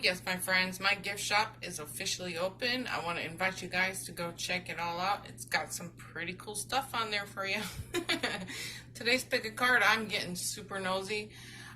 Yes, my friends, my gift shop is officially open. I want to invite you guys to go check it all out. It's got some pretty cool stuff on there for you. Today's pick a card, I'm getting super nosy.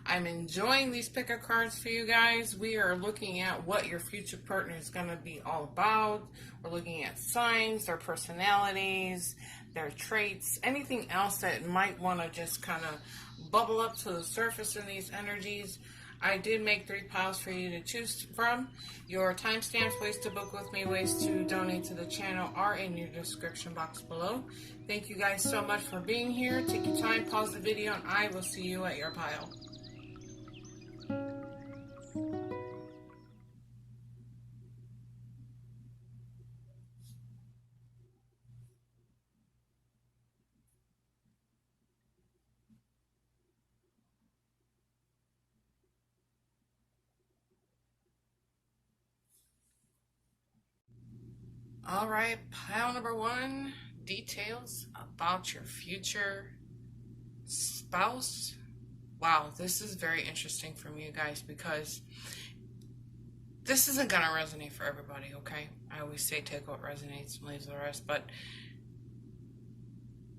I'm enjoying these pick a cards for you guys. We are looking at what your future partner is going to be all about. We're looking at signs, their personalities, their traits, anything else that might want to just kind of bubble up to the surface in these energies. I did make 3 piles for you to choose from. Your timestamps, ways to book with me, ways to donate to the channel are in your description box below. Thank you guys so much for being here. Take your time, pause the video, and I will see you at your pile. All right, pile number 1, details about your future spouse. Wow, this is very interesting from you guys because this isn't going to resonate for everybody, okay? I always say take what resonates and leave the rest, but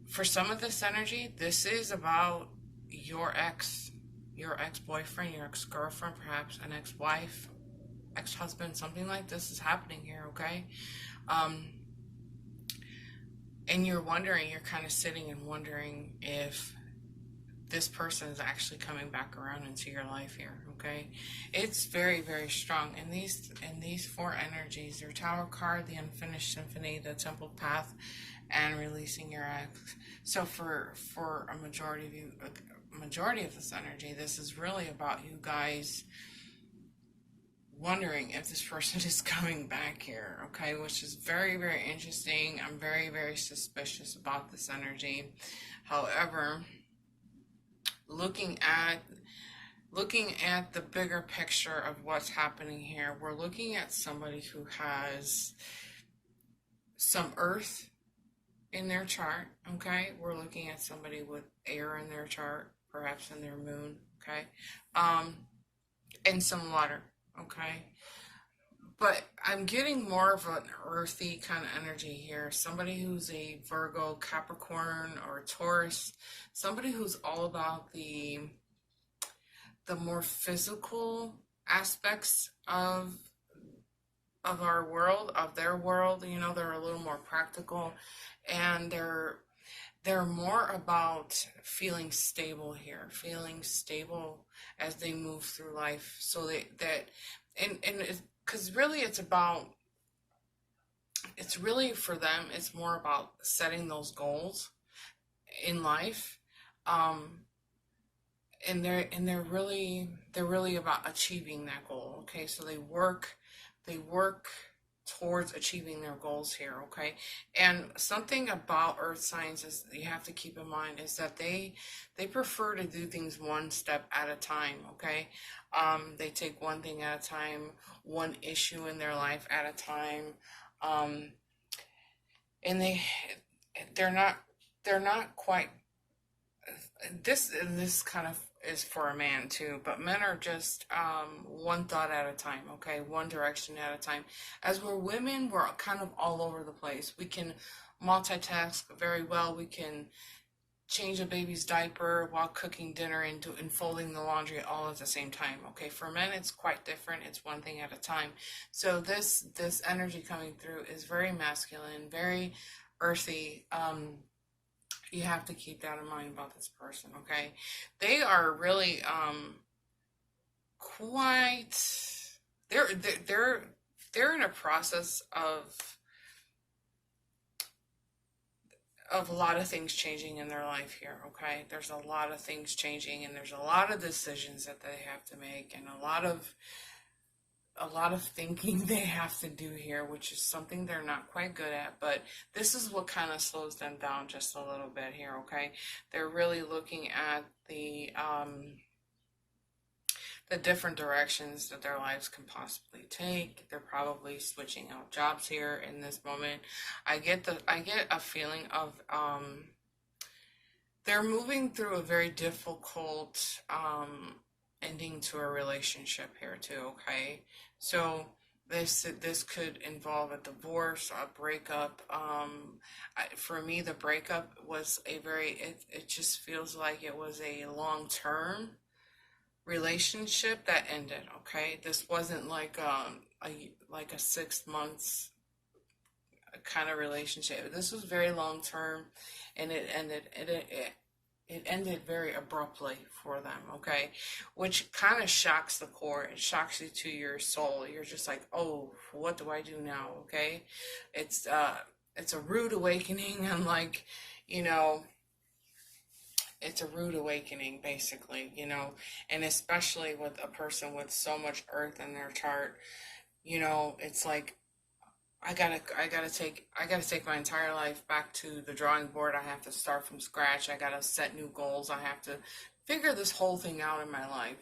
for some of this energy, this is about your ex-boyfriend, your ex-girlfriend, perhaps an ex-wife, ex-husband, something like this is happening here, okay? And you're kind of sitting and wondering if this person is actually coming back around into your life here, okay? It's very, very strong. And these 4 energies, your Tower card, the Unfinished Symphony, the Temple Path, and releasing your ex. So for a majority of you, a majority of this energy, this is really about you guys wondering if this person is coming back here, okay, which is very, very interesting. I'm very, very suspicious about this energy. However, looking at the bigger picture of what's happening here, we're looking at somebody who has some earth in their chart, okay? We're looking at somebody with air in their chart, perhaps in their moon, okay? And some water. Okay, but I'm getting more of an earthy kind of energy here. Somebody who's a Virgo, Capricorn, or Taurus. Somebody who's all about the more physical aspects of our world, of their world. You know, they're a little more practical, and they're more about feeling stable here, feeling stable as they move through life. So because really it's really for them, it's more about setting those goals in life. And they're really about achieving that goal. Okay, so they work towards achieving their goals here, okay? And something about earth signs is you have to keep in mind is that they prefer to do things one step at a time, okay? They take one thing at a time, one issue in their life at a time, and they're not quite this kind of is for a man too, but men are just one thought at a time, okay, one direction at a time. As we're women, we're kind of all over the place. We can multitask very well. We can change a baby's diaper while cooking dinner and folding the laundry all at the same time, okay? For men, it's quite different. It's one thing at a time. So this energy coming through is very masculine, very earthy. You have to keep that in mind about this person, okay? They are really quite they're in a process of a lot of things changing in their life here, okay? There's a lot of things changing, and there's a lot of decisions that they have to make, and a lot of thinking they have to do here, which is something they're not quite good at, but this is what kind of slows them down just a little bit here, okay? They're really looking at the different directions that their lives can possibly take. They're probably switching out jobs here in this moment. I get a feeling of they're moving through a very difficult ending to a relationship here too, okay? So this could involve a divorce, a breakup. For me, the breakup was it just feels like it was a long-term relationship that ended, okay? This wasn't like a 6 months kind of relationship. This was very long term, and it ended very abruptly for them, okay? Which kind of shocks the core. It shocks you to your soul. You're just like, oh, what do I do now, okay? It's it's a rude awakening, and like, you know, it's a rude awakening, basically, and especially with a person with so much earth in their chart, it's like I gotta take my entire life back to the drawing board. I have to start from scratch. I gotta set new goals. I have to figure this whole thing out in my life.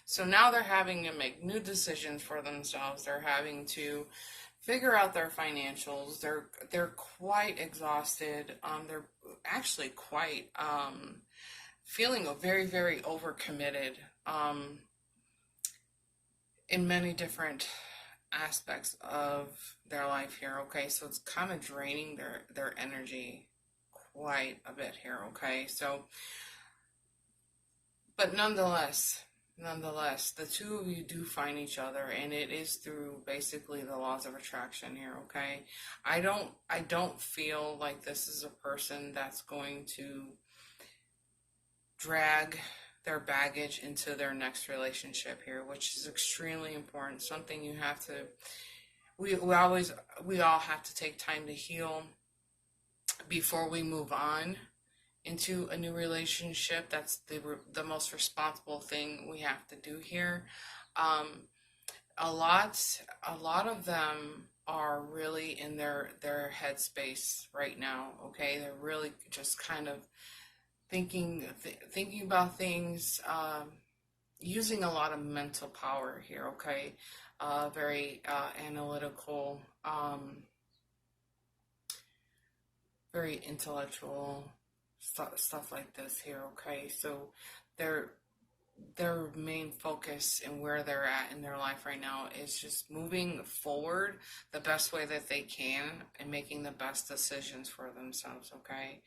So now they're having to make new decisions for themselves. They're having to figure out their financials. They're quite exhausted. They're actually quite feeling very, very overcommitted in many different aspects of their life here, okay? So it's kind of draining their energy quite a bit here, okay? So, but nonetheless, the two of you do find each other, and it is through basically the laws of attraction here, okay? I don't feel like this is a person that's going to drag their baggage into their next relationship here, which is extremely important. Something you have to, we all have to take time to heal before we move on into a new relationship. That's the most responsible thing we have to do here. A lot of them are really in their headspace right now, okay? They're really just kind of thinking about things, using a lot of mental power here, okay? Very analytical, very intellectual, stuff like this here, okay? So their main focus and where they're at in their life right now is just moving forward the best way that they can and making the best decisions for themselves, okay?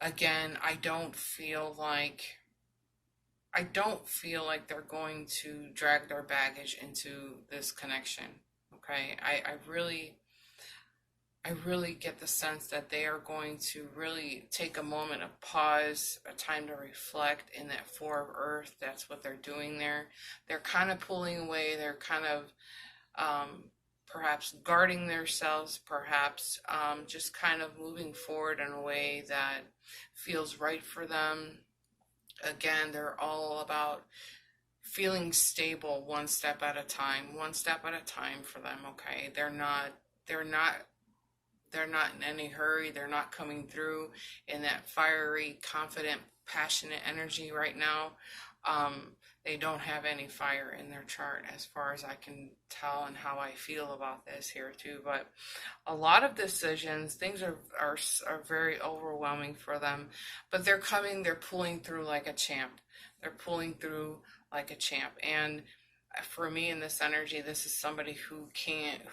Again, I don't feel like they're going to drag their baggage into this connection. Okay, I really get the sense that they are going to really take a moment of pause, a time to reflect in that Four of Earth. That's what they're doing there. They're kind of pulling away. They're kind of perhaps guarding themselves, perhaps just kind of moving forward in a way that feels right for them. Again, they're all about feeling stable one step at a time for them, okay? They're not in any hurry. They're not coming through in that fiery, confident, passionate energy right now. They don't have any fire in their chart as far as I can tell, and how I feel about this here too. But a lot of decisions, things are very overwhelming for them, but they're pulling through like a champ. They're pulling through like a champ. And for me in this energy, this is somebody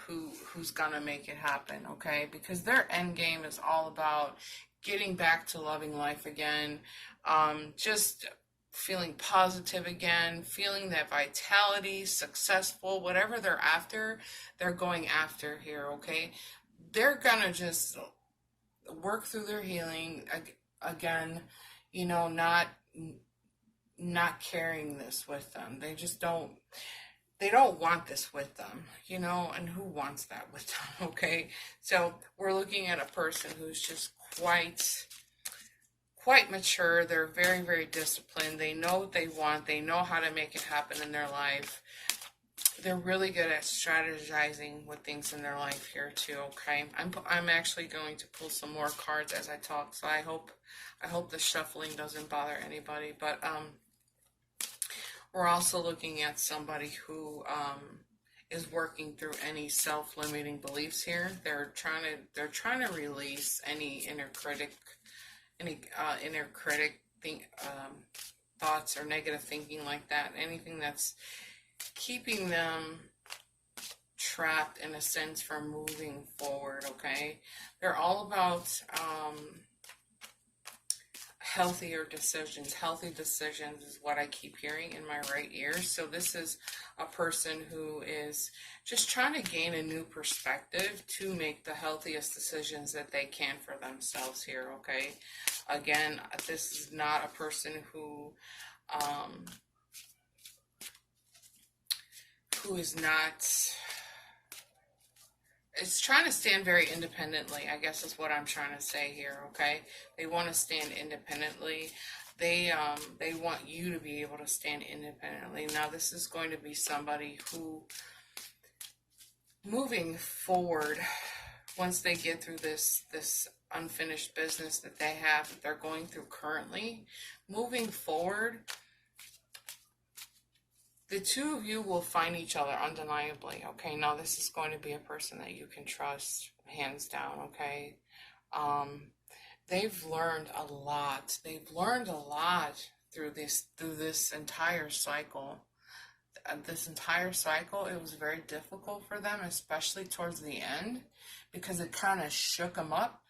who's gonna make it happen, okay? Because their end game is all about getting back to loving life again, just feeling positive again, feeling that vitality, successful, whatever they're going after here, okay? They're gonna just work through their healing again, not carrying this with them. They don't want this with them, and who wants that with them, okay? So we're looking at a person who's just quite mature. They're very, very disciplined. They know what they want. They know how to make it happen in their life. They're really good at strategizing with things in their life here too, okay? I'm actually going to pull some more cards as I talk, so I hope the shuffling doesn't bother anybody. But we're also looking at somebody who is working through any self-limiting beliefs here. They're trying to release any inner critic thing, thoughts or negative thinking like that, anything that's keeping them trapped in a sense from moving forward, okay? They're all about healthier decisions. Healthy decisions is what I keep hearing in my right ear. So this is a person who is just trying to gain a new perspective to make the healthiest decisions that they can for themselves here, okay? Again, this is not a person who is not, it's trying to stand very independently, I guess is what I'm trying to say here, okay? They want to stand independently. They want you to be able to stand independently. Now, this is going to be somebody who, moving forward, once they get through this unfinished business that they have, that they're going through currently, moving forward, the two of you will find each other undeniably, okay? Now, this is going to be a person that you can trust, hands down, okay? They've learned a lot. They've learned a lot through this entire cycle. This entire cycle, it was very difficult for them, especially towards the end, because it kind of shook them up.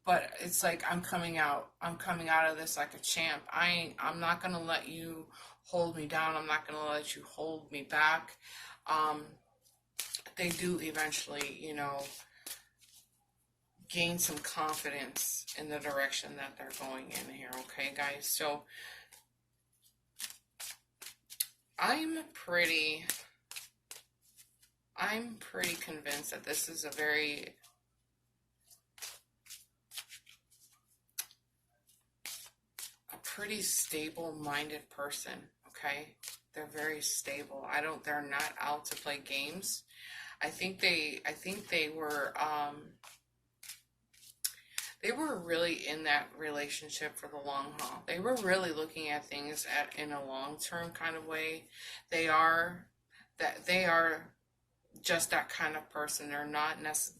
But it's like, I'm coming out of this like a champ. I'm not gonna let you hold me down. I'm not gonna let you hold me back. They do eventually, you know, gain some confidence in the direction that they're going in here, okay, guys? So I'm pretty convinced that this is a very pretty stable-minded person, okay? They're very stable. They're not out to play games. I think they were really in that relationship for the long haul. They were really looking at things in a long-term kind of way. They are just that kind of person.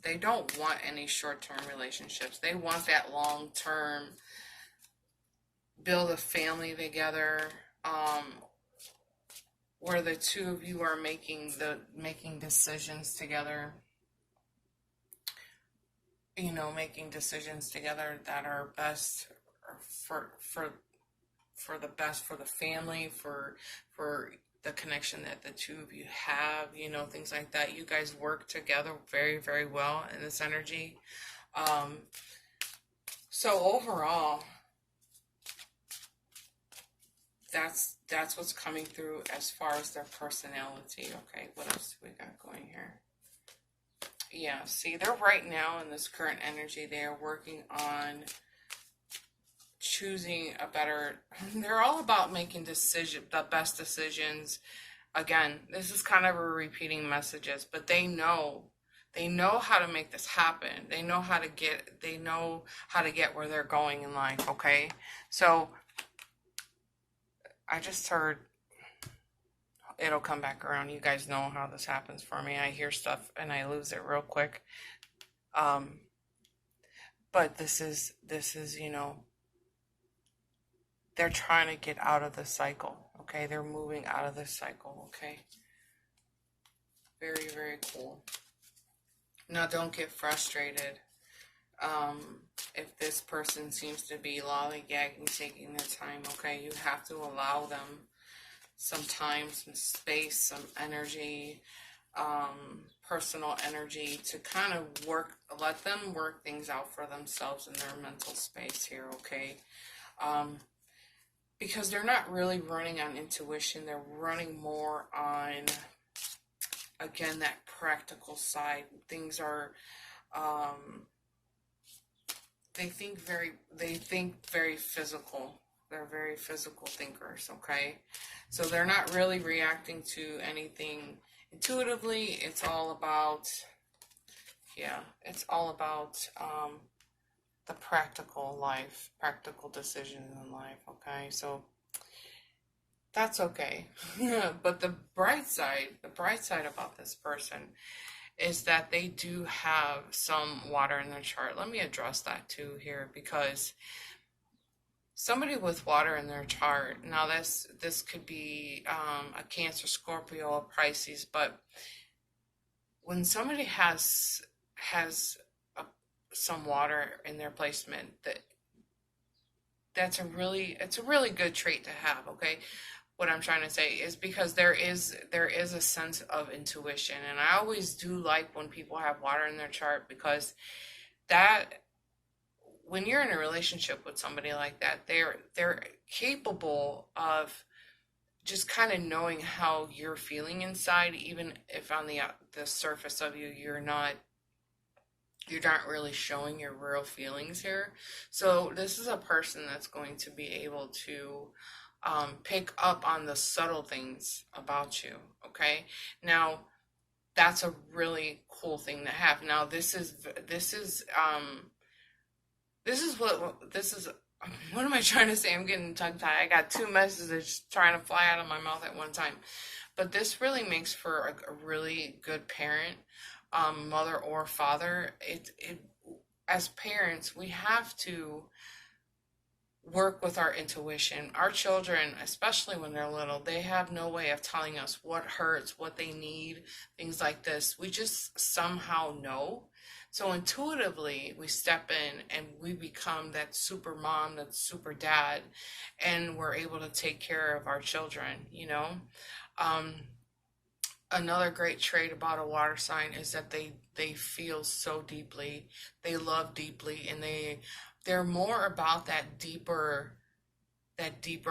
They don't want any short-term relationships. They want that long-term, build a family together, where the two of you are making decisions together, you know, making decisions together that are best for the best for the family, for the connection that the two of you have, you know, things like that. You guys work together very, very well in this energy. So overall, that's what's coming through as far as their personality. Okay, what else do we got going here? Yeah, see, they're right now in this current energy, they are working on choosing a better, they're all about making the best decisions. Again, this is kind of a repeating messages, but they know how to make this happen. They know how to get where they're going in life, okay? So I just heard, it'll come back around. You guys know how this happens for me. I hear stuff and I lose it real quick. But this is, you know, they're trying to get out of the cycle, okay? They're moving out of this cycle, okay? Very, very cool. Now, don't get frustrated. If this person seems to be lollygagging, taking their time, okay, you have to allow them some time, some space, some energy, personal energy to kind of let them work things out for themselves in their mental space here, okay? Because they're not really running on intuition, they're running more on, again, that practical side. Things are, they think very physical. They're very physical thinkers, okay? So they're not really reacting to anything intuitively. It's all about, the practical life, practical decisions in life, okay? So that's okay. But the bright side about this person is that they do have some water in their chart. Let me address that too here, because somebody with water in their chart. Now this could be a Cancer, Scorpio, a Pisces, but when somebody has a, some water in their placement, it's a really good trait to have. Okay, what I'm trying to say is because there is a sense of intuition, and I always do like when people have water in their chart, because that when you're in a relationship with somebody like that, they're capable of just kind of knowing how you're feeling inside, even if on the surface of you're not really showing your real feelings here. So this is a person that's going to be able to pick up on the subtle things about you. Okay, now that's a really cool thing to have. Now this is what am I trying to say? I'm getting tongue tied. I got two messages trying to fly out of my mouth at one time. But this really makes for a really good parent, mother or father. As parents, we have to work with our intuition. Our children, especially when they're little, they have no way of telling us what hurts, what they need, things like this. We just somehow know. So intuitively, we step in and we become that super mom, that super dad, and we're able to take care of our children, you know? Um, Another great trait about a water sign is that they feel so deeply, they love deeply, and they're more about that deeper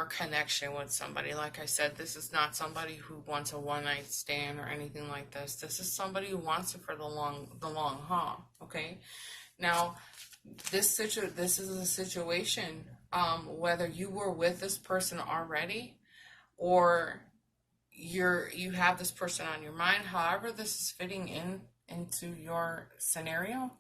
connection with somebody. Like I said, this is not somebody who wants a one night stand or anything like this. This is somebody who wants it for the long haul. Okay, now this is a situation, whether you were with this person already or you have this person on your mind, however this is fitting into your scenario.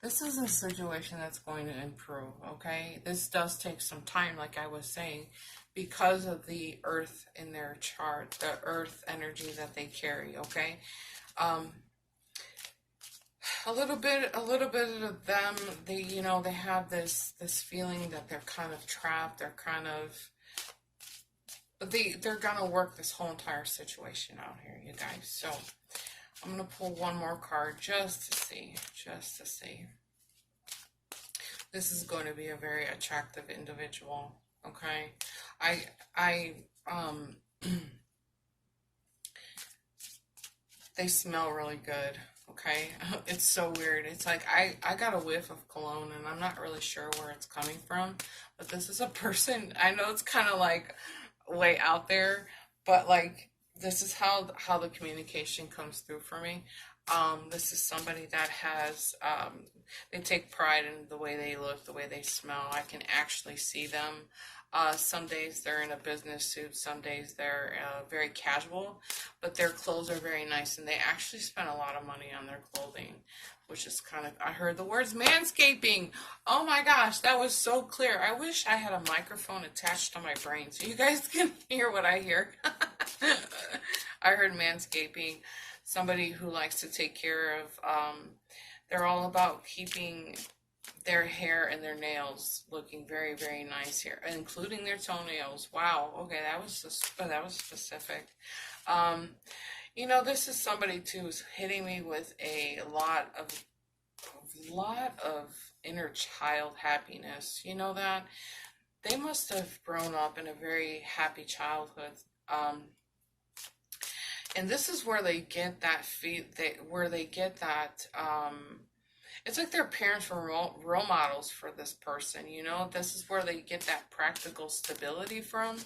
This is a situation that's going to improve. Okay, this does take some time, like I was saying, because of the earth in their chart, the earth energy that they carry. Okay, um a little bit of them, they have this feeling that they're kind of trapped, but they're gonna work this whole entire situation out here, you guys. So I'm gonna pull one more card just to see. This is going to be a very attractive individual. Okay, I they smell really good. Okay, it's so weird. It's like I got a whiff of cologne, and I'm not really sure where it's coming from, but this is a person. I know it's kind of like way out there, but like this is how the communication comes through for me. This is somebody that has they take pride in the way they look, the way they smell. I can actually see them. Some days they're in a business suit, some days they're very casual, but their clothes are very nice, and they actually spend a lot of money on their clothing, which is kind of, I heard the words manscaping. Oh my gosh, that was so clear. I wish I had a microphone attached to my brain so you guys can hear what I hear. I heard manscaping, somebody who likes to take care of, they're all about keeping their hair and their nails looking very, very nice here, including their toenails. Wow. Okay, that was specific. This is somebody too who's hitting me with a lot of inner child happiness. You know that they must have grown up in a very happy childhood. And this is where they get that it's like their parents were role models for this person. This is where they get that practical stability from.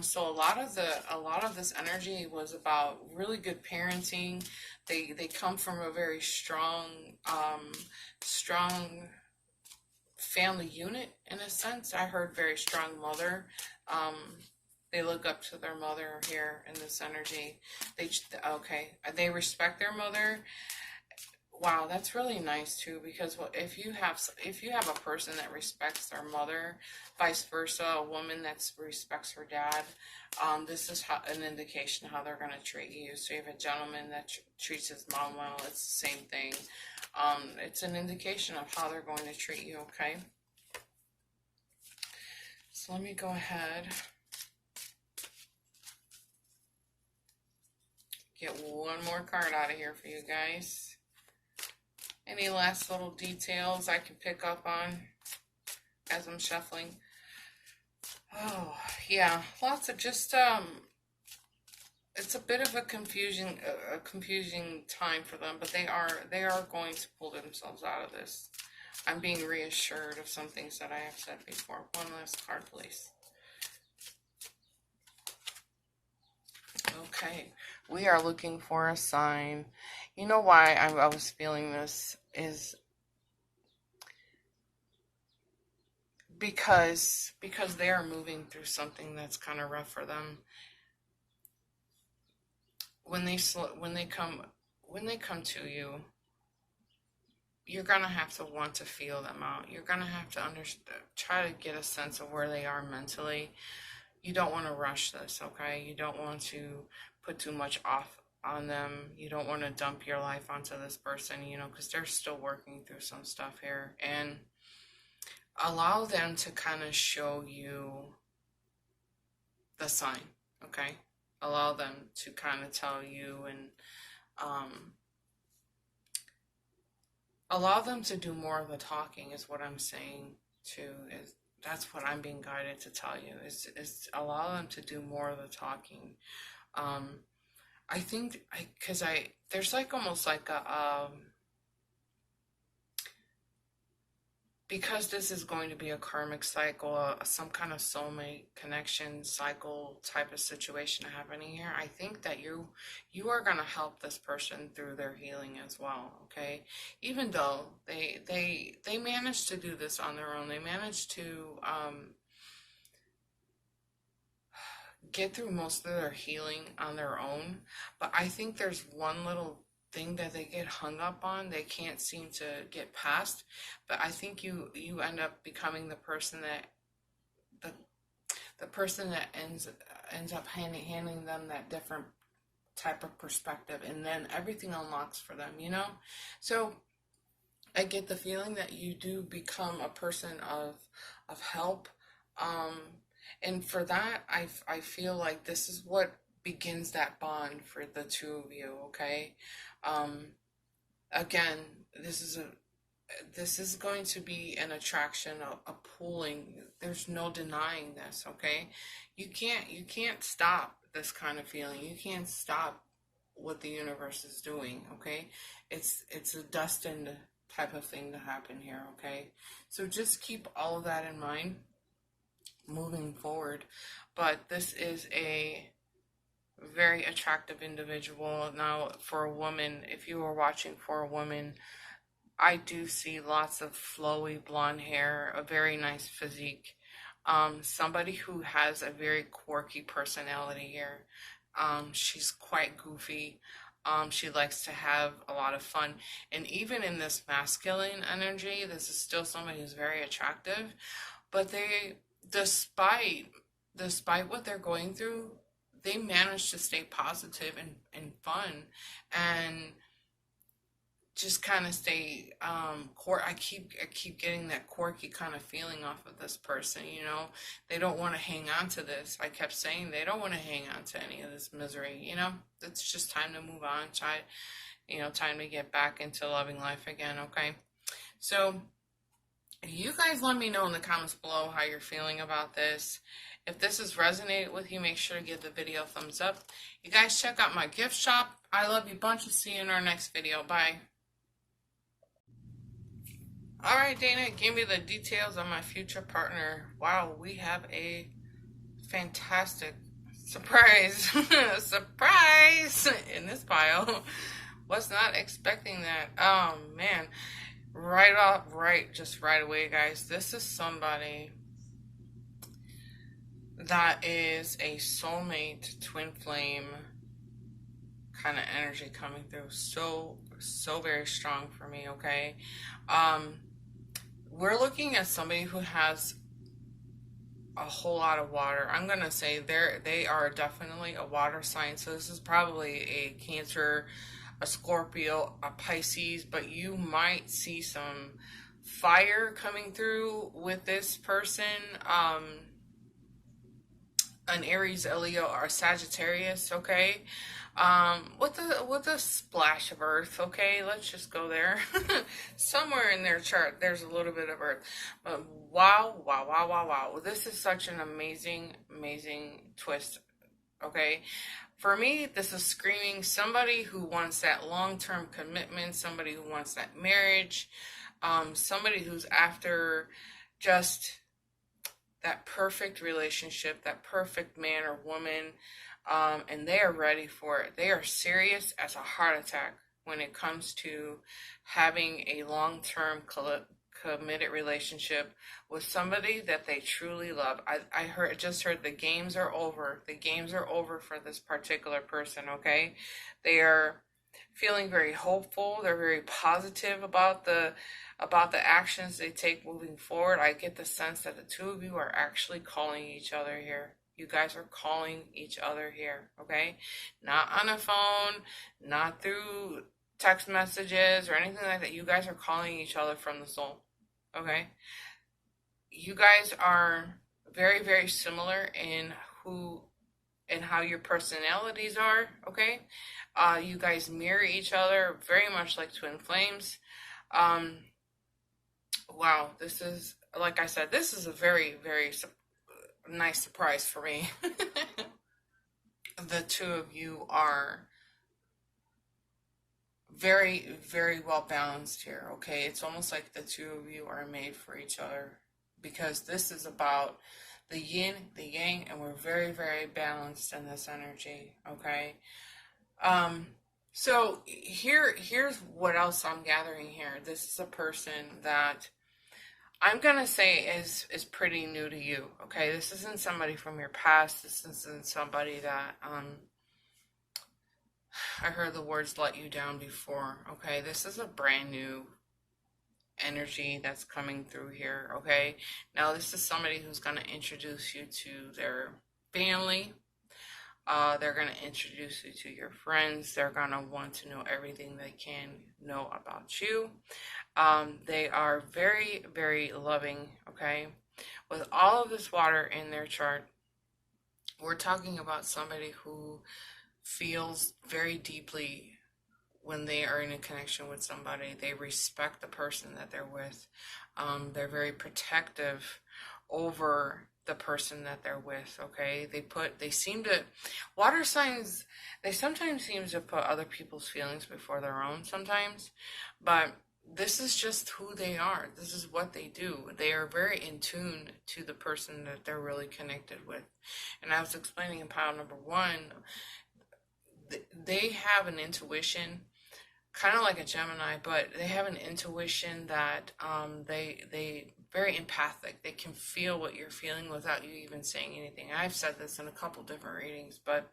So a lot of this energy was about really good parenting. They come from a very strong family unit in a sense. I heard very strong mother. They look up to their mother here in this energy. They respect their mother. Wow, that's really nice too, because if you have a person that respects their mother, vice versa, a woman that respects her dad, this is an indication how they're going to treat you. So you have a gentleman that treats his mom well, it's the same thing. It's an indication of how they're going to treat you. Okay. So let me go ahead, get one more card out of here for you guys. Any last little details I can pick up on as I'm shuffling? Oh, yeah, lots of just, it's a bit of a confusing time for them, but they are going to pull themselves out of this. I'm being reassured of some things that I have said before. One last card, please. Okay, we are looking for a sign. You know why I was feeling this is because they are moving through something that's kind of rough for them. When they come to you, you're gonna have to want to feel them out. You're gonna have to try to get a sense of where they are mentally. You don't want to rush this, okay? You don't want to put too much off on them. You don't want to dump your life onto this person, you know, because they're still working through some stuff here. And allow them to kind of show you the sign, okay? Allow them to kind of tell you, and allow them to do more of the talking is what I'm saying too. That's what I'm being guided to tell you, is allow them to do more of the talking. I think, there's like almost like a, because this is going to be a karmic cycle, some kind of soulmate connection cycle type of situation happening here. I think that you are going to help this person through their healing as well, okay? Even though they managed to do this on their own. They managed to get through most of their healing on their own. But I think there's one little thing that they get hung up on, they can't seem to get past. But I think you end up becoming the person that the person that ends up handing them that different type of perspective, and then everything unlocks for them, you know. So I get the feeling that you do become a person of help, and for that I feel like this is what begins that bond for the two of you, okay? Again, this is going to be an attraction, a pulling. There's no denying this, okay? You can't stop this kind of feeling. You can't stop what the universe is doing, okay? It's a destined type of thing to happen here, okay? So just keep all of that in mind moving forward. But this is a very attractive individual. Now, for a woman, if you were watching for a woman, I do see lots of flowy blonde hair, a very nice physique. Somebody who has a very quirky personality here. She's quite goofy. She likes to have a lot of fun. And even in this masculine energy, this is still somebody who's very attractive. But they, despite what they're going through, they manage to stay positive and fun, and just kind of stay I keep getting that quirky kind of feeling off of this person, you know. They don't want to hang on to this. I kept saying they don't want to hang on to any of this misery, you know. It's just time to move on. Time to get back into loving life again, okay? So you guys let me know in the comments below how you're feeling about this. If this has resonated with you, make sure to give the video a thumbs up. You guys check out my gift shop. I love you bunch. I'll see you in our next video. Bye. Alright, Dana, give me the details on my future partner. Wow, we have a fantastic surprise. Surprise in this pile. Was not expecting that. Oh, man. Right away, guys. This is somebody that is a soulmate, twin flame kind of energy coming through. So very strong for me, okay? We're looking at somebody who has a whole lot of water. I'm going to say they are definitely a water sign. So this is probably a Cancer, a Scorpio, a Pisces, but you might see some fire coming through with this person. an Aries, a Leo, or a Sagittarius, okay? With a splash of Earth, okay? Let's just go there. Somewhere in their chart, there's a little bit of Earth. But wow, wow, wow, wow, wow. This is such an amazing, amazing twist, okay? For me, this is screaming somebody who wants that long-term commitment, somebody who wants that marriage, somebody who's after just that perfect relationship, that perfect man or woman, and they are ready for it. They are serious as a heart attack when it comes to having a long-term committed relationship with somebody that they truly love. Just heard the games are over. The games are over for this particular person, okay? They are feeling very hopeful. They're very positive about the actions they take moving forward. I get the sense that the two of you are actually calling each other here. You guys are calling each other here, okay? Not on a phone, not through text messages or anything like that. You guys are calling each other from the soul, okay? You guys are very, very similar in who and how your personalities are, okay? You guys mirror each other very much like twin flames. Wow, this is, like I said, this is a very, very nice surprise for me. The two of you are very, very well balanced here, okay? It's almost like the two of you are made for each other, because this is about the yin, the yang, and we're very, very balanced in this energy, okay? So here's what else I'm gathering here. This is a person that I'm gonna say is pretty new to you, okay? This isn't somebody from your past. This isn't somebody that I heard the words "let you down" before, okay? This is a brand new energy that's coming through here, okay? Now, this is somebody who's gonna introduce you to their family. They're going to introduce you to your friends. They're going to want to know everything they can know about you. They are very, very loving, okay? With all of this water in their chart, we're talking about somebody who feels very deeply when they are in a connection with somebody. They respect the person that they're with. They're very protective over the person that they're with, okay? Water signs, they sometimes seem to put other people's feelings before their own sometimes, but this is just who they are. This is what they do. They are very in tune to the person that they're really connected with. And I was explaining in pile number 1, they have an intuition, kind of like a Gemini, but they have an intuition that they very empathic. They can feel what you're feeling without you even saying anything. I've said this in a couple different readings, but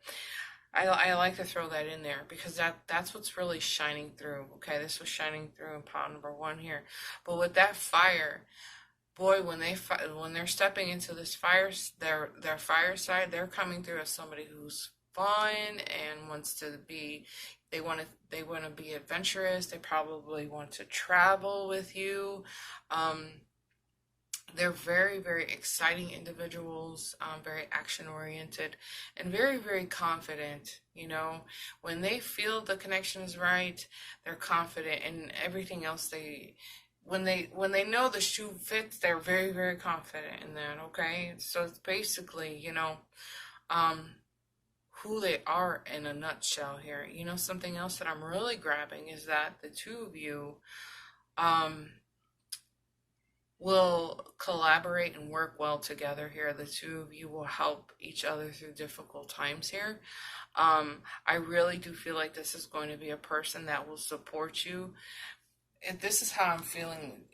I like to throw that in there because that's what's really shining through. Okay, this was shining through in pile number 1 here. But with that fire, boy, when they're stepping into this fire, their fire side, they're coming through as somebody who's fun and wants to be. They want to be adventurous. They probably want to travel with you. They're very, very exciting individuals, very action-oriented, and very, very confident. You know, when they feel the connection is right, they're confident, and everything else when they know the shoe fits, they're very, very confident in that. Okay, so it's basically, who they are in a nutshell here. Something else that I'm really grabbing is that the two of you, will collaborate and work well together here. The two of you will help each other through difficult times here. I really do feel like this is going to be a person that will support you. And this is how I'm feeling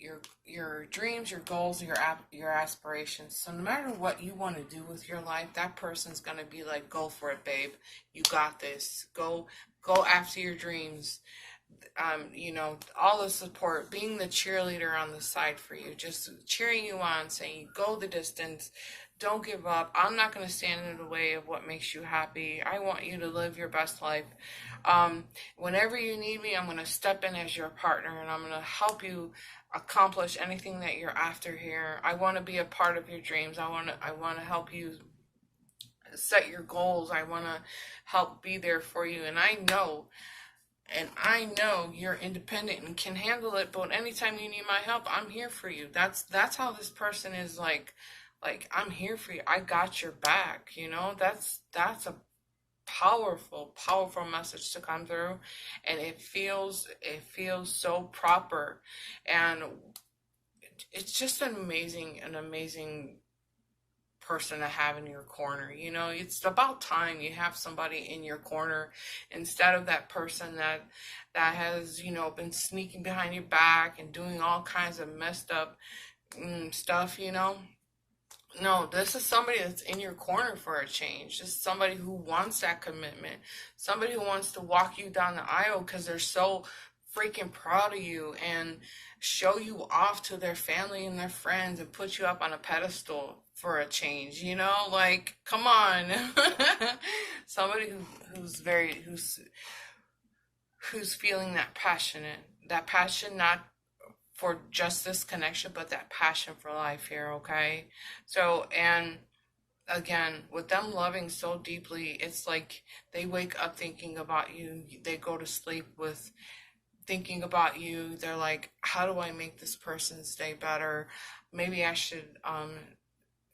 your dreams, your goals, your aspirations. So no matter what you want to do with your life, that person's going to be like, go for it, babe. You got this. Go after your dreams. All the support, being the cheerleader on the side for you, just cheering you on, saying go the distance, don't give up. I'm not going to stand in the way of what makes you happy. I want you to live your best life. Whenever you need me, I'm going to step in as your partner, and I'm going to help you accomplish anything that you're after here. I want to be a part of your dreams. I want to help you set your goals. I want to help be there for you. And I know you're independent and can handle it, but anytime you need my help, I'm here for you. That's how this person is, like I'm here for you. I got your back, you know? That's a powerful message to come through, and it feels so proper, and it's just an amazing person to have in your corner. You know, it's about time you have somebody in your corner instead of that person that has, you know, been sneaking behind your back and doing all kinds of messed up stuff, you know. No, this is somebody that's in your corner for a change. This is somebody who wants that commitment. Somebody who wants to walk you down the aisle because they're so freaking proud of you and show you off to their family and their friends and put you up on a pedestal for a change, you know? Like, come on. Somebody who's feeling that passion not for just this connection, but that passion for life here, okay? So, and again, with them loving so deeply, it's like they wake up thinking about you. They go to sleep with thinking about you. They're like, how do I make this person stay better? Maybe I should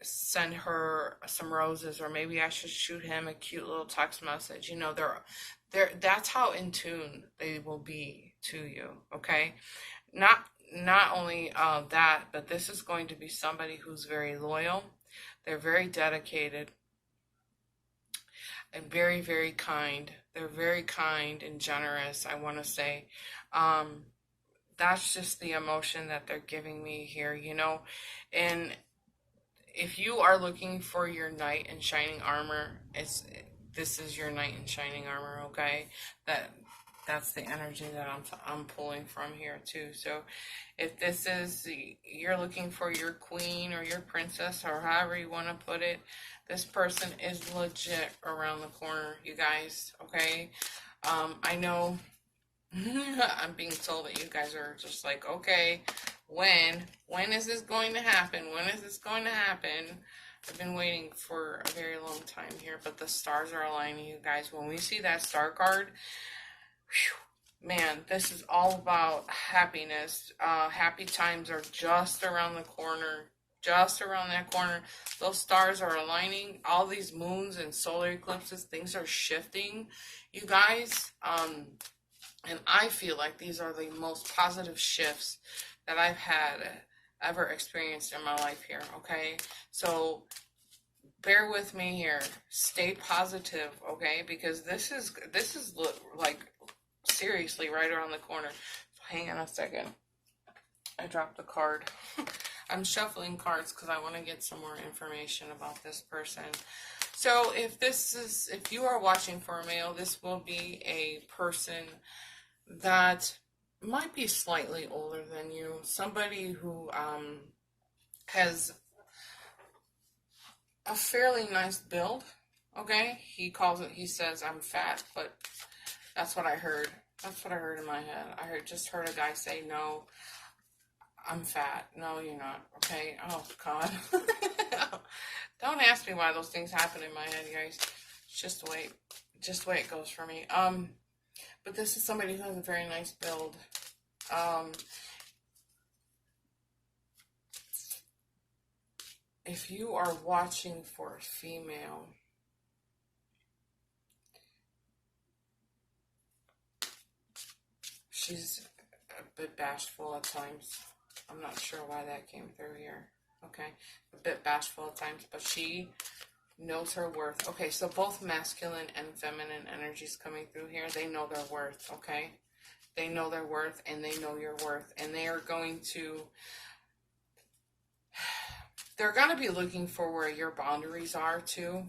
send her some roses, or maybe I should shoot him a cute little text message. You know, that's how in tune they will be to you, okay? Not only that, but this is going to be somebody who's very loyal. They're very dedicated and very kind. They're very kind and generous, I want to say. That's just the emotion that they're giving me here, you know. And if you are looking for your knight in shining armor, this is your knight in shining armor, okay? That's the energy that I'm pulling from here too. So if this is, you're looking for your queen or your princess or however you want to put it, this person is legit around the corner, you guys, okay? I know I'm being told that you guys are just like, okay, when is this going to happen? When is this going to happen? I've been waiting for a very long time here, but the stars are aligning, you guys. When we see that star card, whew, man, this is all about happiness. Happy times are just around the corner. Just around that corner. Those stars are aligning. All these moons and solar eclipses, things are shifting, you guys. And I feel like these are the most positive shifts that I've had ever experienced in my life here, okay? So bear with me here. Stay positive, okay? Because this is like seriously right around the corner. So hang on a second. I dropped the card. I'm shuffling cards because I want to get some more information about this person. So if you are watching for a male, this will be a person that might be slightly older than you. Somebody who has a fairly nice build, okay? He says, I'm fat, but that's what I heard. That's what I heard in my head. Just heard a guy say, no, I'm fat. No, you're not, okay? Oh, God. Don't ask me why those things happen in my head, guys. It's just the way it goes for me. But this is somebody who has a very nice build. If you are watching for a female, she's a bit bashful at times. I'm not sure why that came through here. Okay, a bit bashful at times, but she knows her worth. Okay, so both masculine and feminine energies coming through here. They know their worth, okay? They know their worth, and they know your worth. And they are going to... They're going to be looking for where your boundaries are, too,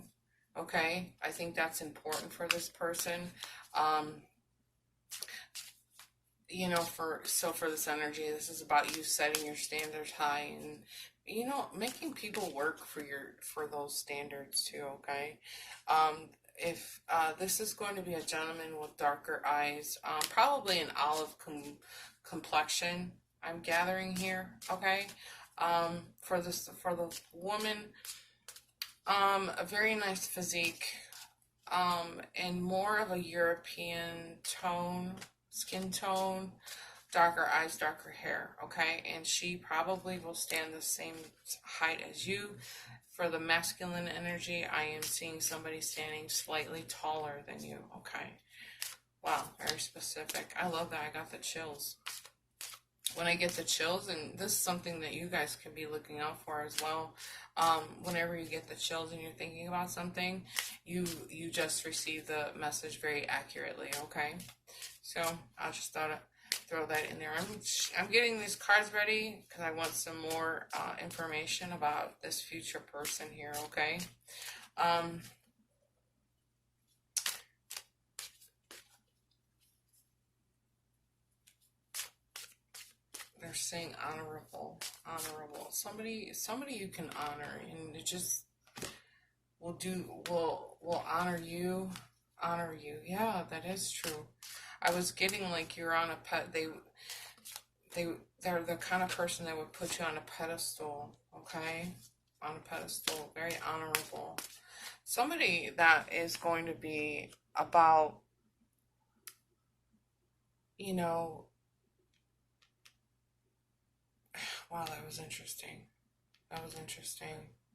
okay? I think that's important for this person. You know, for this energy, this is about you setting your standards high and, you know, making people work for those standards too, okay? If this is going to be a gentleman with darker eyes, probably an olive complexion, I'm gathering here, okay? For the woman, A very nice physique, and more of a European tone, skin tone, darker eyes, darker hair, okay? And she probably will stand the same height as you. For the masculine energy, I am seeing somebody standing slightly taller than you, okay? Wow, very specific. I love that. I got the chills. When I get the chills, and this is something that you guys can be looking out for as well. Whenever you get the chills and you're thinking about something, you just receive the message very accurately, okay? So I just thought I'd throw that in there. I'm getting these cards ready because I want some more information about this future person here, okay? They're saying honorable. Somebody you can honor, and it just will honor you. Yeah, that is true. I was getting like you're on a pet. They're the kind of person that would put you on a pedestal. Okay, on a pedestal, very honorable. Somebody that is going to be about, you know. Wow, that was interesting.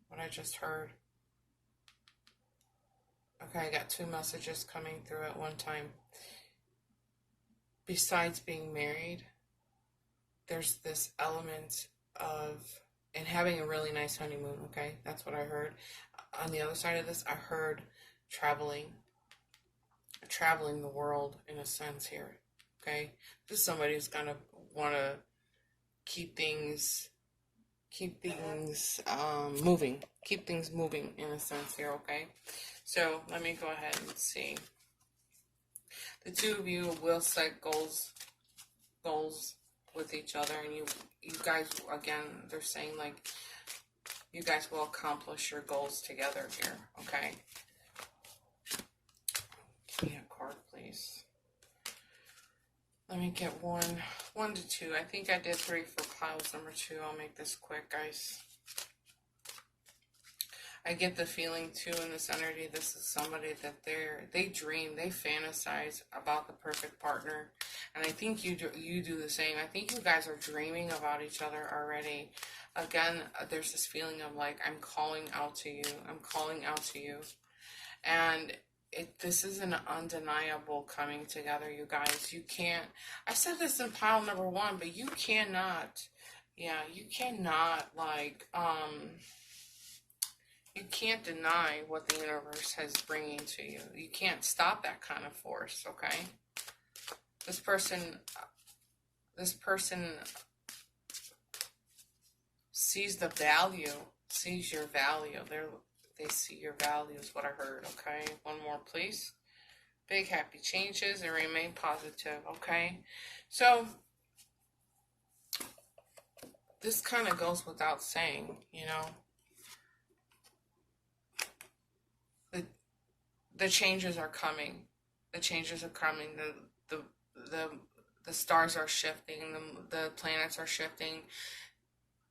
What I just heard. Okay, I got two messages coming through at one time. Besides being married, there's this element of, and having a really nice honeymoon, okay? That's what I heard. On the other side of this, I heard traveling the world in a sense here, okay? This is somebody who's gonna want to keep things moving in a sense here, okay? So let me go ahead and see. The two of you will set goals with each other, and you guys, again, they're saying like you guys will accomplish your goals together here, okay? Give me a card, please. Let me get one to two. I think I did 3 for piles number 2. I'll make this quick, guys. I get the feeling too in this energy, this is somebody that they dream, they fantasize about the perfect partner. And I think you do the same. I think you guys are dreaming about each other already. Again, there's this feeling of like, I'm calling out to you. And this is an undeniable coming together, you guys. You can't, I said this in pile number 1, but you cannot, you cannot like, you can't deny what the universe has bringing to you. You can't stop that kind of force, okay? This person sees the value, sees your value. They see your value is what I heard, okay? One more, please. Big happy changes and remain positive, okay? So, this kind of goes without saying, you know. The changes are coming. The changes are coming. The stars are shifting. The planets are shifting.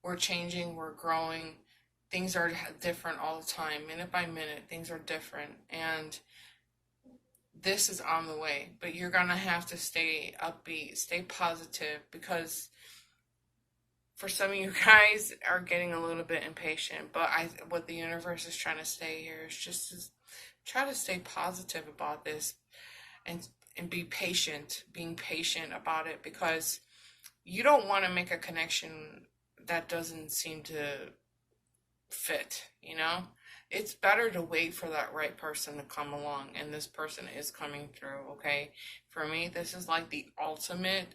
We're changing. We're growing. Things are different all the time. Minute by minute, things are different. And this is on the way. But you're going to have to stay upbeat, stay positive, because for some of you guys are getting a little bit impatient. But what the universe is trying to say here is just try to stay positive about this and be patient, being patient about it, because you don't want to make a connection that doesn't seem to fit, you know? It's better to wait for that right person to come along, and this person is coming through, okay? For me, this is like the ultimate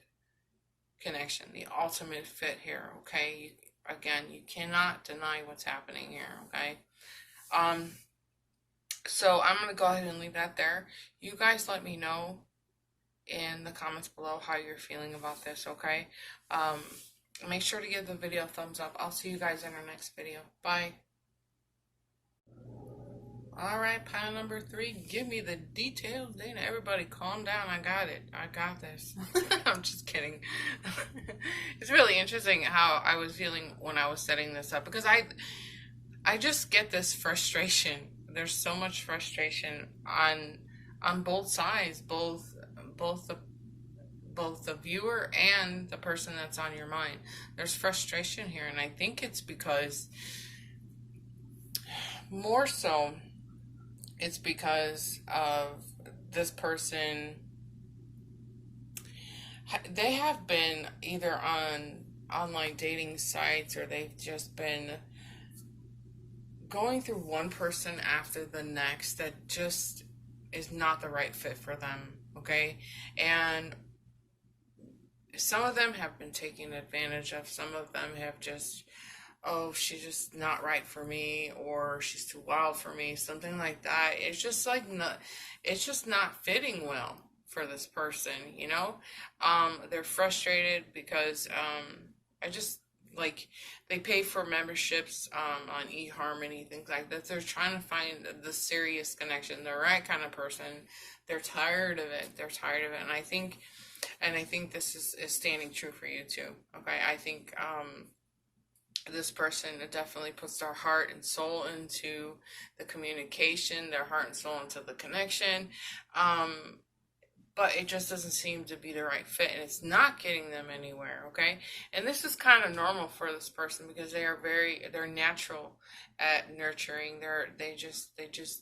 connection, the ultimate fit here, okay? Again, you cannot deny what's happening here, okay? So I'm going to go ahead and leave that there. You guys let me know in the comments below how you're feeling about this, okay? Make sure to give the video a thumbs up. I'll see you guys in our next video. Bye. Alright, pile number 3. Give me the details, Dana. Everybody calm down. I got it. I got this. I'm just kidding. It's really interesting how I was feeling when I was setting this up, because I just get this frustration. There's so much frustration on both sides, both the both the viewer and the person that's on your mind. There's frustration here, and I think it's because, more so, it's because of this person. They have been either on online dating sites, or they've just been going through one person after the next that just is not the right fit for them, okay? And some of them have been taken advantage of. Some of them have just, oh, she's just not right for me, or she's too wild for me, something like that. It's just like not, it's just not fitting well for this person, you know? They're frustrated because I just, like, they pay for memberships on eHarmony, things like that. They're trying to find the serious connection, the right kind of person. They're tired of it. They're tired of it. And I think this is standing true for you too. Okay. I think this person definitely puts their heart and soul into the communication, their heart and soul into the connection. But it just doesn't seem to be the right fit, and it's not getting them anywhere, okay? And this is kind of normal for this person because they're natural at nurturing. They just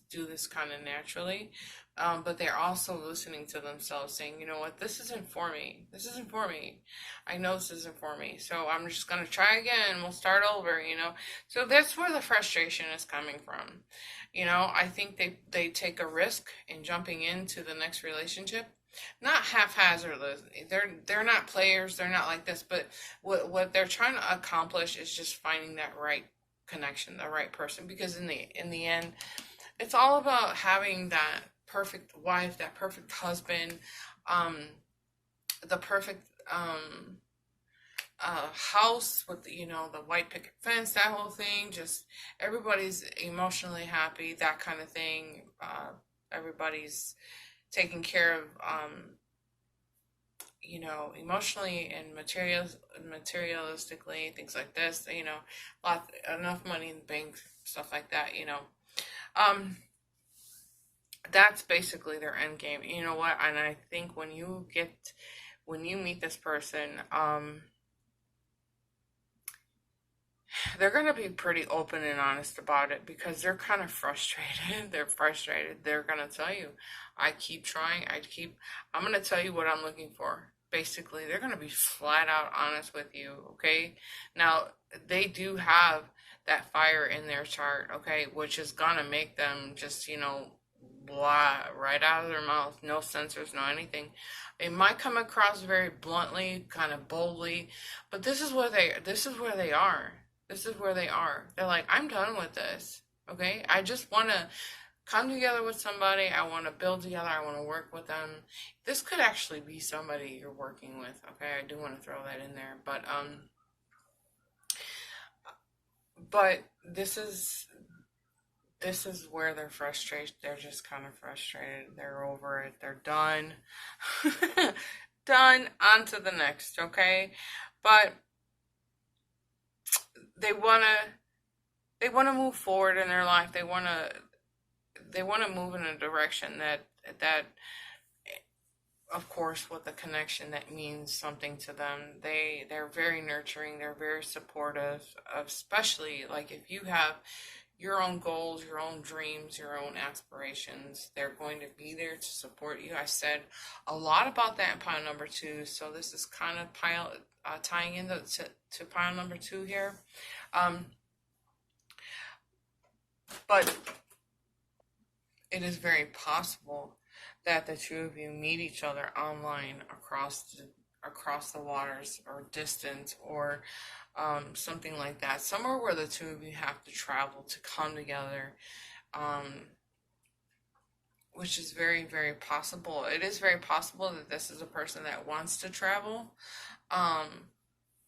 do this kind of naturally. But they're also listening to themselves, saying, you know what, this isn't for me. This isn't for me. I know this isn't for me. So I'm just going to try again. We'll start over, you know? So that's where the frustration is coming from. You know, I think they take a risk in jumping into the next relationship. Not haphazardly. They're not players. They're not like this. But what they're trying to accomplish is just finding that right connection, the right person. Because in the end, it's all about having that perfect wife, that perfect husband, the perfect house with the, you know, the white picket fence, that whole thing. Just everybody's emotionally happy, that kind of thing. Everybody's taken care of, you know, emotionally and materialistically, things like this, you know, enough money in the bank, stuff like that, you know. That's basically their end game. You know what? And I think when you meet this person, they're going to be pretty open and honest about it because they're kind of frustrated. They're frustrated. They're going to tell you, I keep trying. I'm going to tell you what I'm looking for. Basically, they're going to be flat out honest with you, okay? Now, they do have that fire in their chart, okay, which is going to make them just, you know, blah, right out of their mouth. No censors, no anything. It might come across very bluntly, kind of boldly, but this is where they are. This is where they are. They're like, I'm done with this. Okay? I just want to come together with somebody. I want to build together. I want to work with them. This could actually be somebody you're working with. Okay? I do want to throw that in there. But this is where they're frustrated. They're just kind of frustrated. They're over it. They're done. Done. On to the next. Okay? But they wanna move forward in their life. They wanna move in a direction that of course, with the connection that means something to them. They're very nurturing. They're very supportive. Especially like if you have your own goals, your own dreams, your own aspirations, they're going to be there to support you. I said a lot about that in pile number 2, so this is kind of tying into to pile number 2 here. But it is very possible that the two of you meet each other online across the waters or distance or something like that. Somewhere where the two of you have to travel to come together, which is very, very possible. It is very possible that this is a person that wants to travel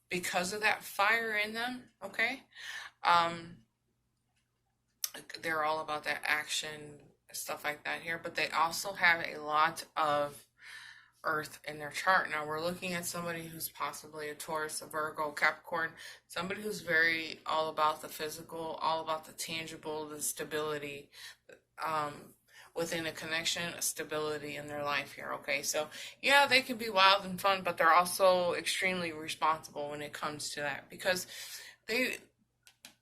because of that fire in them, okay? They're all about that action, stuff like that here, but they also have a lot of Earth in their chart. Now we're looking at somebody who's possibly a Taurus, a Virgo, Capricorn, somebody who's very all about the physical, all about the tangible, the stability, um, within a connection, a stability in their life here. Okay, so yeah, they can be wild and fun, but they're also extremely responsible when it comes to that, because they,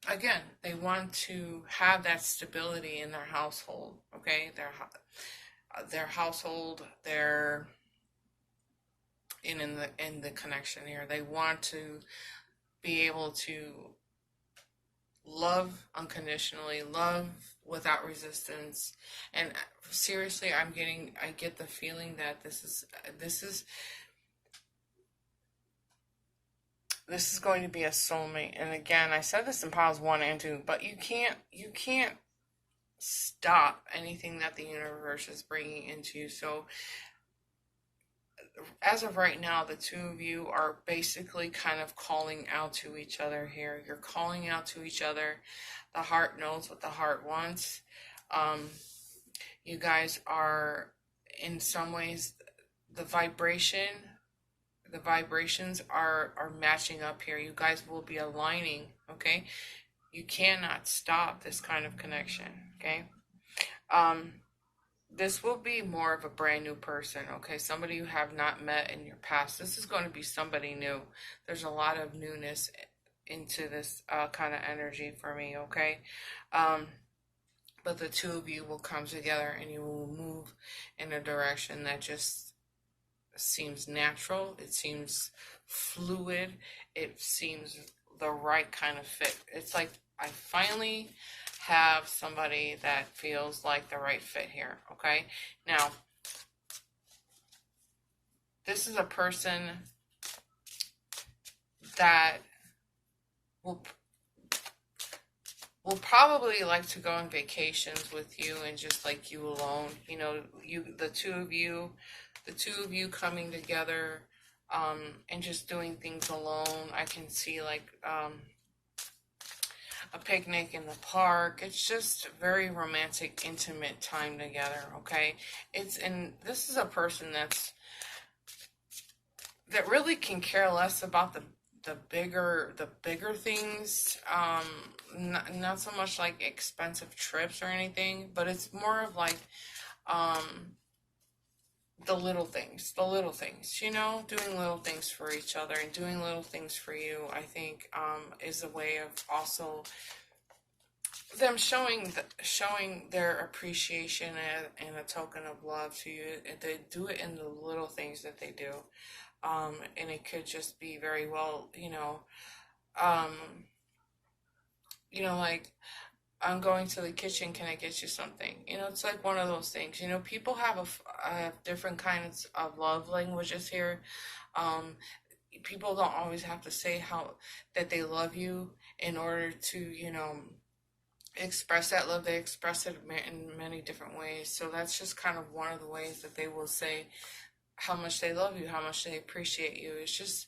again, they want to have that stability in their household. Okay, their household, their in the connection here. They want to be able to love unconditionally, love without resistance. And seriously, I get the feeling that this is going to be a soulmate. And again, I said this in piles 1 and 2, but you can't stop anything that the universe is bringing into you. So as of right now, the two of you are basically kind of calling out to each other here. You're calling out to each other. The heart knows what the heart wants. You guys are, in some ways, the vibrations are matching up here. You guys will be aligning, okay? You cannot stop this kind of connection, okay? This will be more of a brand new person, okay? Somebody you have not met in your past. This is going to be somebody new. There's a lot of newness into this kind of energy for me, okay? But the two of you will come together and you will move in a direction that just seems natural. It seems fluid. It seems the right kind of fit. It's like I finally have somebody that feels like the right fit here, okay? Now, this is a person that will probably like to go on vacations with you and just like you alone. You know, the two of you coming together, and just doing things alone. I can see like a picnic in the park. It's just very romantic, intimate time together, okay? And this is a person that really can care less about the bigger things, not so much like expensive trips or anything, but it's more of like the little things, you know, doing little things for each other and doing little things for you, I think, is a way of also them showing their appreciation and a token of love to you. They do it in the little things that they do. And it could just be very well, like, I'm going to the kitchen, can I get you something? You know, it's like one of those things. You know, people have different kinds of love languages here. People don't always have to say that they love you in order to, express that love. They express it in many different ways. So that's just kind of one of the ways that they will say how much they love you, how much they appreciate you. It's just,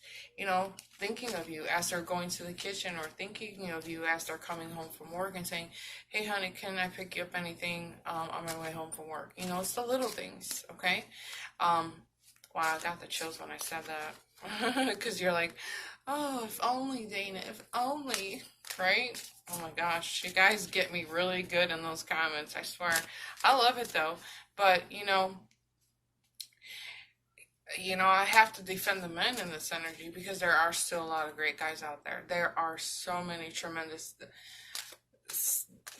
thinking of you as they're going to the kitchen, or thinking of you as they're coming home from work and saying, hey honey, can I pick you up anything on my way home from work? It's the little things, okay? Wow, I got the chills when I said that. Because you're like, oh, if only, Dana, if only, right? Oh my gosh, you guys get me really good in those comments, I swear. I love it though, but I have to defend the men in this energy, because there are still a lot of great guys out there. There are so many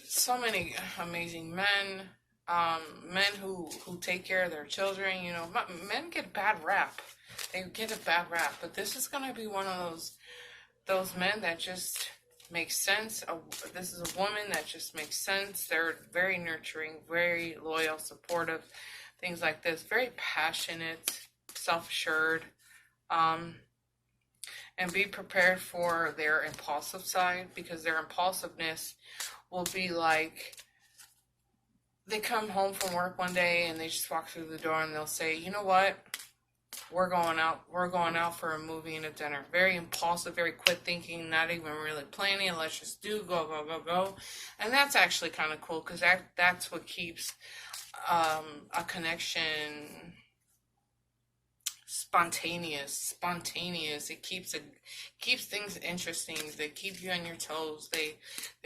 so many amazing men, men who take care of their children. Men get a bad rap. They get a bad rap, but this is going to be one of those men that just makes sense. This is a woman that just makes sense. They're very nurturing, very loyal, supportive, things like this. Very passionate, self-assured, and be prepared for their impulsive side, because their impulsiveness will be like, they come home from work one day and they just walk through the door and they'll say, you know what, we're going out for a movie and a dinner. Very impulsive, very quick thinking, not even really planning. Let's just go. And that's actually kind of cool, because that's what keeps a connection spontaneous. It keeps things interesting. They keep you on your toes. They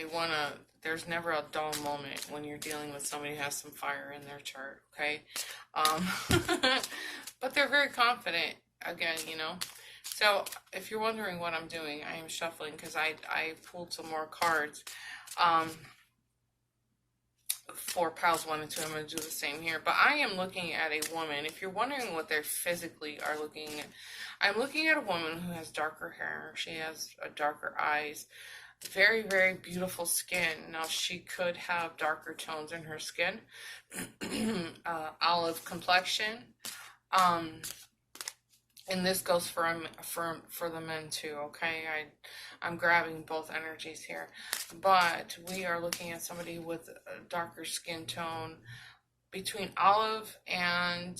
wanna. There's never a dull moment when you're dealing with somebody who has some fire in their chart. Okay, um, but they're very confident. Again, you know. So if you're wondering what I'm doing, I am shuffling because I pulled some more cards. For piles 1 and 2, I'm going to do the same here. But I am looking at a woman. If you're wondering what they physically are looking at, I'm looking at a woman who has darker hair. She has darker eyes. Very, very beautiful skin. Now, she could have darker tones in her skin. Olive complexion. And this goes for the men too, okay? I'm grabbing both energies here. But we are looking at somebody with a darker skin tone between olive and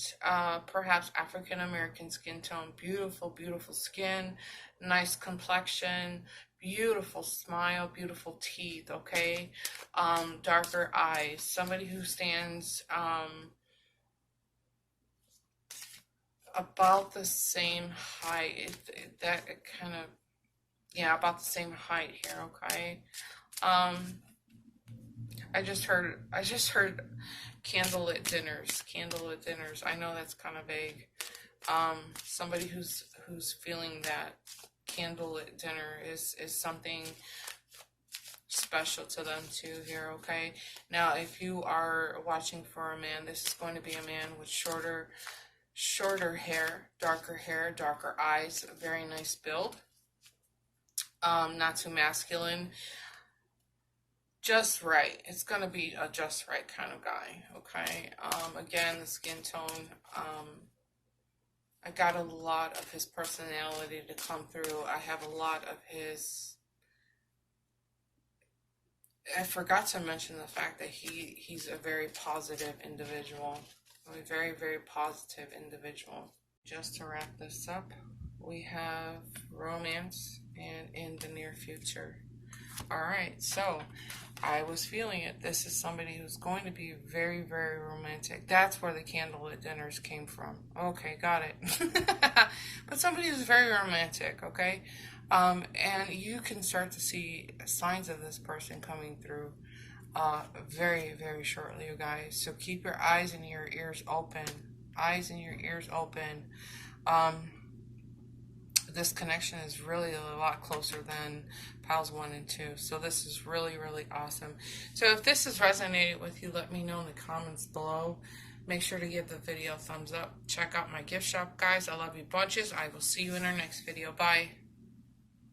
perhaps African American skin tone. Beautiful, beautiful skin, nice complexion, beautiful smile, beautiful teeth, okay? Darker eyes. Somebody who stands about the same height. About the same height here, okay? I just heard candlelit dinners. I know that's kind of vague. Somebody who's feeling that candlelit dinner is something special to them too here, okay? Now, if you are watching for a man, this is going to be a man with shorter hair, darker eyes, a very nice build. Not too masculine. Just right. It's going to be a just right kind of guy, okay? Again, the skin tone, I got a lot of his personality to come through. I have a lot of his... I forgot to mention the fact that he's a very positive individual. A very, very positive individual. Just to wrap this up, we have romance and in the near future. Alright, so I was feeling it. This is somebody who's going to be very, very romantic. That's where the candlelit dinners came from. Okay, got it. But somebody who's very romantic, okay? And you can start to see signs of this person coming through very, very shortly, you guys. So keep your eyes and your ears open. Eyes and your ears open. This connection is really a lot closer than piles 1 and 2. So this is really, really awesome. So if this has resonated with you, let me know in the comments below. Make sure to give the video a thumbs up. Check out my gift shop, guys. I love you bunches. I will see you in our next video. Bye.